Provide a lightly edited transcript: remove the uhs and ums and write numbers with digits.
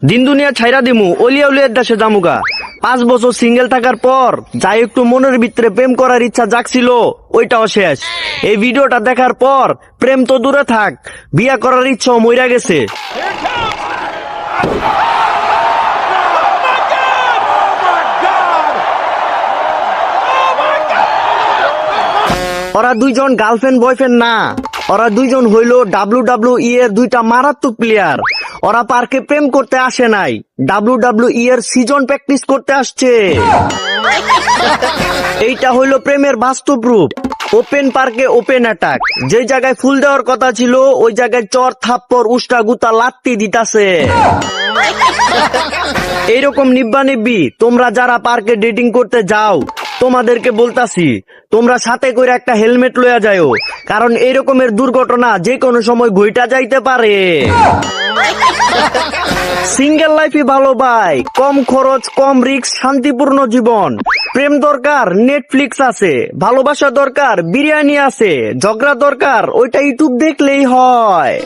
দিন দুনিয়া ছাইরা দিমু, অলিয়া উলিয়ার দেশে জামুগা। 5 বছর সিঙ্গেল থাকার পর যাই একটু মনের ভিতরে প্রেম করার ইচ্ছা জাগছিল, ওইটাও শেষ। এই ভিডিওটা দেখার পর প্রেম তো দূরে থাক, বিয়া করার ইচ্ছাও মইরা গেছে। ওরা দুইজন গার্লফ্রেন্ড বয়ফ্রেন্ড না, ওরা দুইজন হইল WWE এর দুইটা মারাত্মক প্লেয়ার। ওরা পার্কে প্রেম করতে আসে নাই, WWE এর সিজন প্র্যাকটিস করতে আসছে। এইটা হইল প্রেমের বাস্তব রূপ। ওপেন পার্কে ওপেন অ্যাটাক, যে জায়গায় ফুল দেওয়ার কথা ছিল ওই জায়গায় চর থাপ্পড় উষ্টা গুতা লাত্তি দিতাছে। এইরকম নিব্বা নিব্বি তোমরা যারা পার্কে ডেটিং করতে যাও, তোমাদেরকে বলতাছি তোমরা সাথে করে একটা হেলমেট লইয়া যাও, কারণ এইরকমের দুর্ঘটনা যে কোনো সময় ঘইটা যাইতে পারে। সিঙ্গেল লাইফই ভালো ভাই, কম খরচ কম রিস্ক, শান্তিপূর্ণ জীবন। প্রেম দরকার নেটফ্লিক্স আছে, ভালোবাসা দরকার বিরিয়ানি আছে, ঝগড়া দরকার ওইটা ইউটিউব দেখলেই হয়।